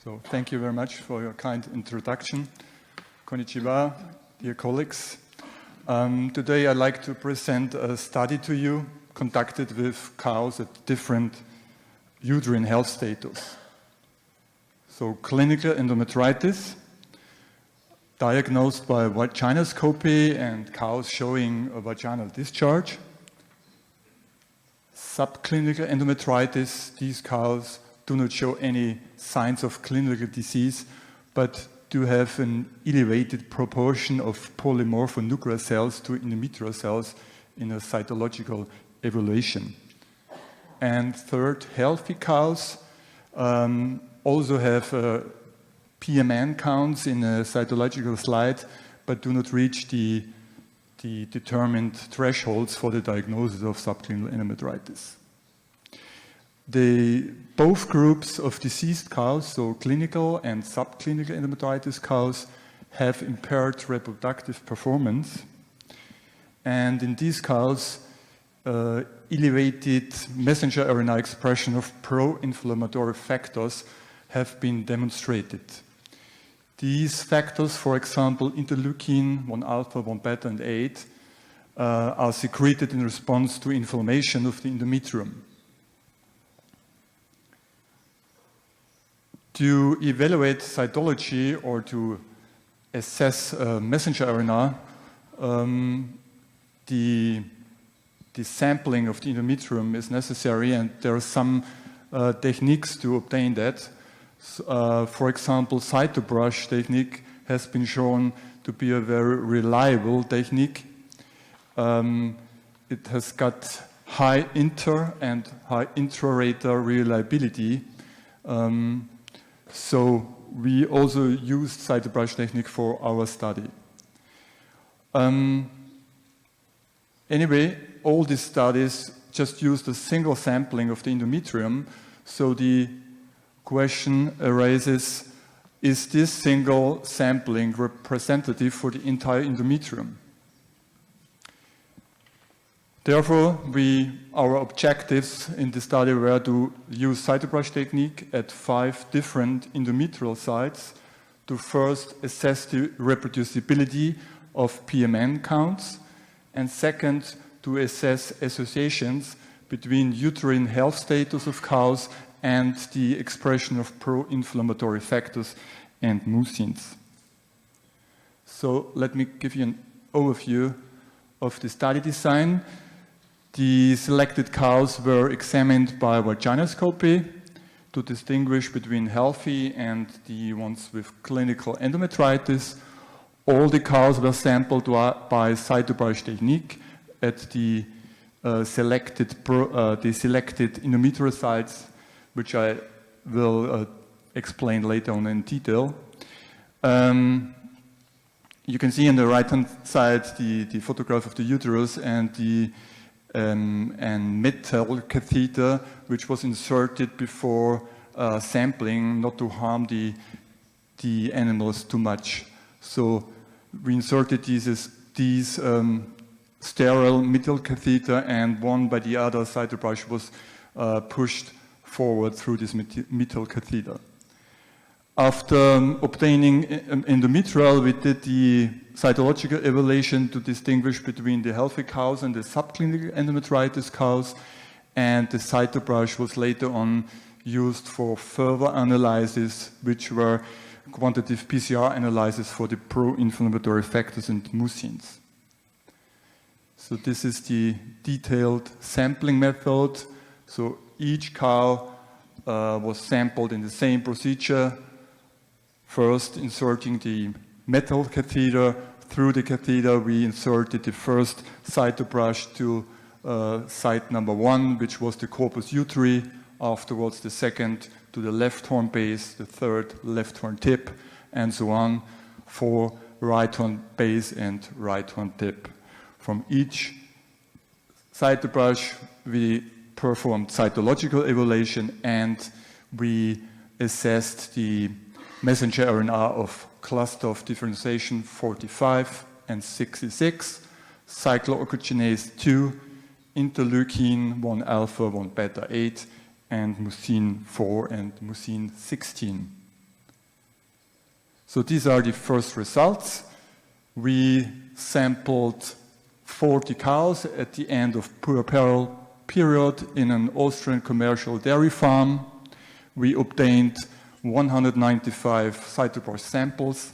So thank you very much for your kind introduction. Konnichiwa, dear colleagues. Today I'd like to present a study to you conducted with cows at different uterine health status. So clinical endometritis, diagnosed by vaginoscopy and cows showing a vaginal discharge. Subclinical endometritis, these cows do not show any signs of clinical disease, but do have an elevated proportion of polymorphonuclear cells to endometrial cells in a cytological evaluation. And third, healthy cows also have PMN counts in a cytological slide, but do not reach the determined thresholds for the diagnosis of subclinical endometritis. Both groups of diseased cows, so clinical and subclinical endometritis cows, have impaired reproductive performance. And in these cows, elevated messenger RNA expression of pro-inflammatory factors have been demonstrated. These factors, for example, interleukin, 1 alpha, 1 beta, and 8, are secreted in response to inflammation of the endometrium. To evaluate cytology or to assess messenger RNA, the sampling of the endometrium is necessary, and there are some techniques to obtain that. For example, cytobrush technique has been shown to be a very reliable technique. It has got high inter and high intra-rater reliability. So we also used cytobrush technique for our study. Anyway, all these studies just used a single sampling of the endometrium, so the question arises, is this single sampling representative for the entire endometrium? Therefore, our objectives in the study were to use cytobrush technique at 5 different endometrial sites to first assess the reproducibility of PMN counts, and second, to assess associations between uterine health status of cows and the expression of pro-inflammatory factors and mucins. So let me give you an overview of the study design. The selected cows were examined by vaginoscopy to distinguish between healthy and the ones with clinical endometritis. All the cows were sampled by cytobrush technique at the selected endometrial sites, which I will explain later on in detail. You can see on the right-hand side the photograph of the uterus and the metal catheter, which was inserted before sampling, not to harm the animals too much. So we inserted these sterile metal catheter, and one by the other cytobrush was pushed forward through this metal catheter. After obtaining endometrial, we did the cytological evaluation to distinguish between the healthy cows and the subclinical endometritis cows, and the cytobrush was later on used for further analysis, which were quantitative PCR analysis for the pro-inflammatory factors and mucins. So this is the detailed sampling method. So each cow was sampled in the same procedure. First, inserting the metal catheter. Through the catheter, we inserted the first cytobrush to site number 1, which was the corpus uteri. Afterwards, the second to the left horn base, the third left horn tip, and so on for right horn base and right horn tip. From each cytobrush, we performed cytological evaluation, and we assessed the messenger RNA of cluster of differentiation 45 and 66, cyclooxygenase 2, interleukin 1 alpha, 1 beta 8, and mucin 4 and mucin 16. So these are the first results. We sampled 40 cows at the end of puerperal period in an Austrian commercial dairy farm. We obtained 195 cytopore samples.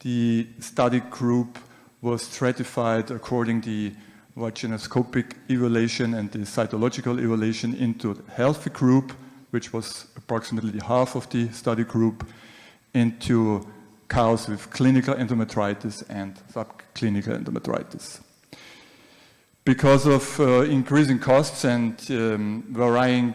The study group was stratified according to the vaginoscopic evaluation and the cytological evaluation into the healthy group, which was approximately half of the study group, into cows with clinical endometritis and subclinical endometritis. Because of increasing costs and varying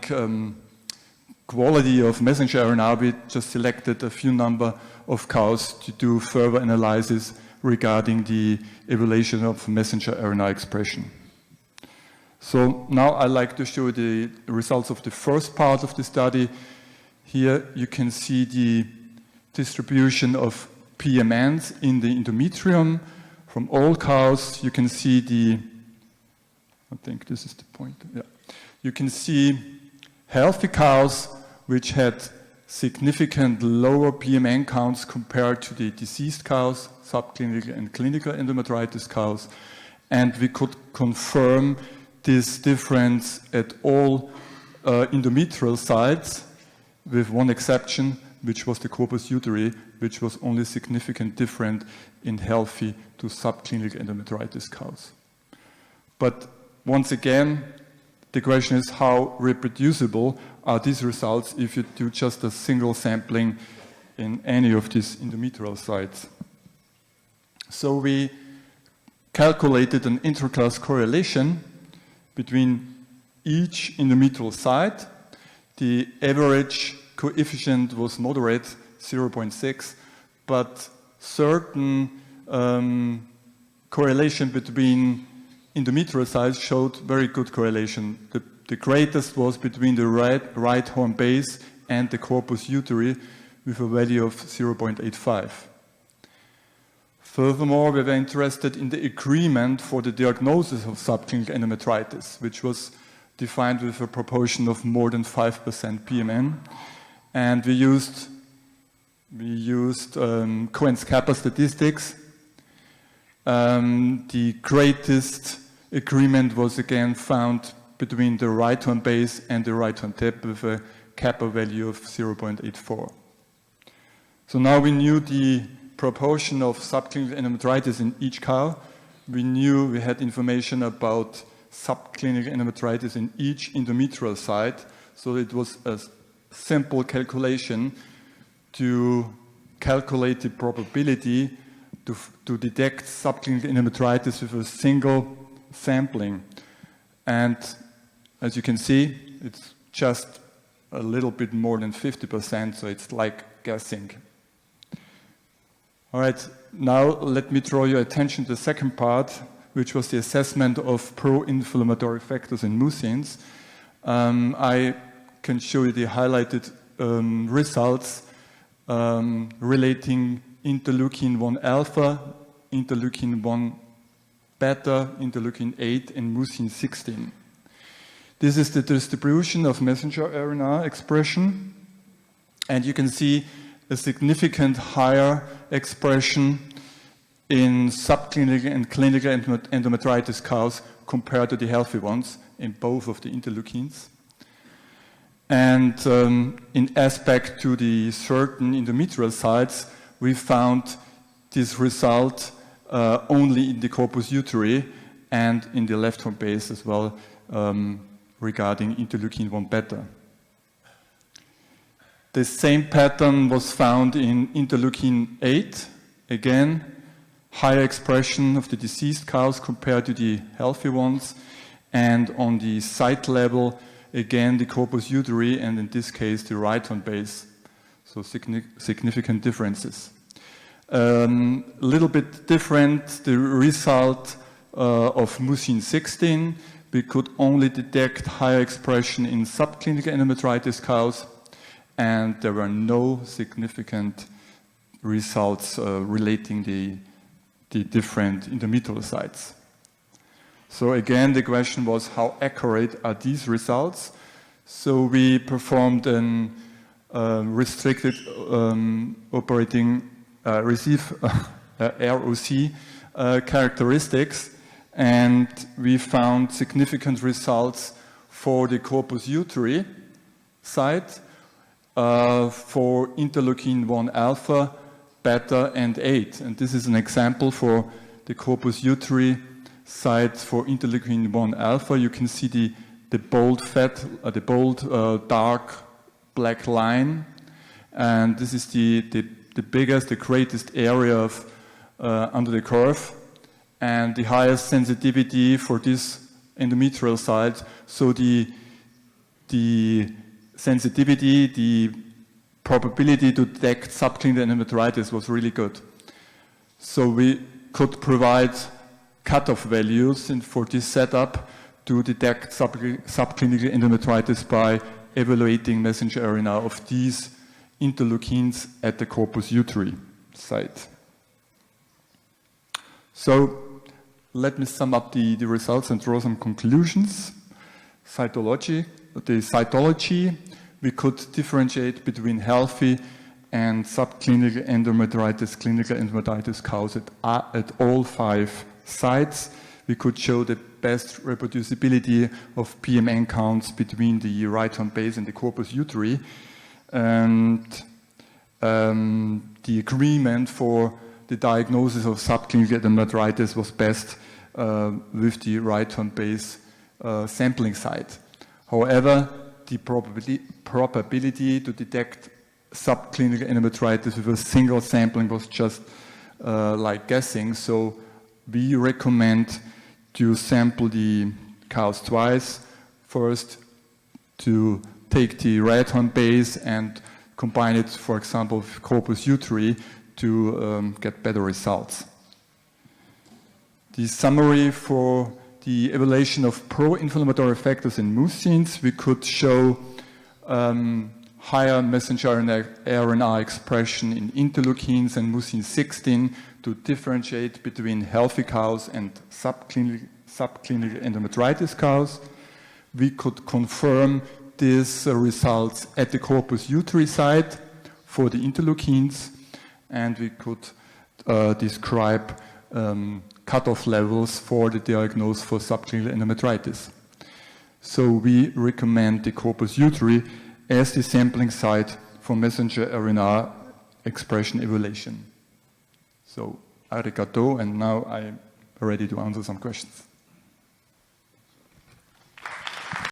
quality of messenger RNA, we just selected a few number of cows to do further analysis regarding the evaluation of messenger RNA expression. So now I'd like to show the results of the first part of the study. Here you can see the distribution of PMNs in the endometrium from all cows. You can see the, I think this is the point, yeah. You can see healthy cows which had significant lower PMN counts compared to the diseased cows, subclinical and clinical endometritis cows, and we could confirm this difference at all endometrial sites, with one exception, which was the corpus uteri, which was only significantly different in healthy to subclinical endometritis cows. But once again, the question is how reproducible are these results if you do just a single sampling in any of these endometrial sites. So we calculated an interclass correlation between each endometrial site. The average coefficient was moderate, 0.6, but certain correlation between endometrial sites showed very good correlation. The greatest was between the right horn base and the corpus uteri with a value of 0.85. Furthermore, we were interested in the agreement for the diagnosis of subclinical endometritis, which was defined with a proportion of more than 5% PMN. And we used Cohen-Kappa statistics. The greatest agreement was again found between the right horn base and the right horn tip with a kappa value of 0.84. So now we knew the proportion of subclinical endometritis in each cow. We knew we had information about subclinical endometritis in each endometrial site. So it was a simple calculation to calculate the probability to detect subclinical endometritis with a single sampling. And as you can see, it's just a little bit more than 50%, so it's like guessing. All right, now let me draw your attention to the second part, which was the assessment of pro-inflammatory factors in mucins. I can show you the highlighted results relating interleukin-1 alpha, interleukin-1 beta, interleukin-8, and mucin-16. This is the distribution of messenger RNA expression, and you can see a significant higher expression in subclinical and clinical endometritis cows compared to the healthy ones in both of the interleukins. And in aspect to the certain endometrial sites, we found this result only in the corpus uteri and in the left horn base as well, regarding interleukin-1 beta. The same pattern was found in interleukin-8, again, higher expression of the diseased cows compared to the healthy ones, and on the site level, again, the corpus uteri, and in this case, the right horn base, so significant differences. Little bit different, the result of mucin-16. We could only detect higher expression in subclinical endometritis cows, and there were no significant results relating the different endometrial sites. So again, the question was, how accurate are these results? So we performed a restricted operating ROC characteristics, and we found significant results for the corpus uteri site for interleukin-1 alpha, beta, and 8. And this is an example for the corpus uteri site for interleukin-1 alpha. You can see the bold dark black line, and this is the biggest, the greatest area of under the curve, and the highest sensitivity for this endometrial site. So the sensitivity, the probability to detect subclinical endometritis was really good. So we could provide cutoff values for this setup to detect subclinical endometritis by evaluating messenger RNA of these interleukins at the corpus uteri site. So let me sum up the results and draw some conclusions. The cytology, we could differentiate between healthy and subclinical endometritis, clinical endometritis cows at all 5 sites. We could show the best reproducibility of PMN counts between the right horn base and the corpus uteri. And the agreement for the diagnosis of subclinical endometritis was best with the right horn base sampling site. However, the probability to detect subclinical endometritis with a single sampling was just like guessing. So we recommend to sample the cows twice. First, to take the right horn base and combine it, for example, with corpus uteri to get better results. The summary for the evaluation of pro-inflammatory factors in mucins, we could show higher messenger RNA expression in interleukins and mucin 16 to differentiate between healthy cows and subclinical endometritis cows. We could confirm these results at the corpus uteri site for the interleukins, and we could describe cutoff levels for the diagnosis for subclinical endometritis. So we recommend the corpus uteri as the sampling site for messenger RNA expression evaluation. So, arigato, and now I'm ready to answer some questions.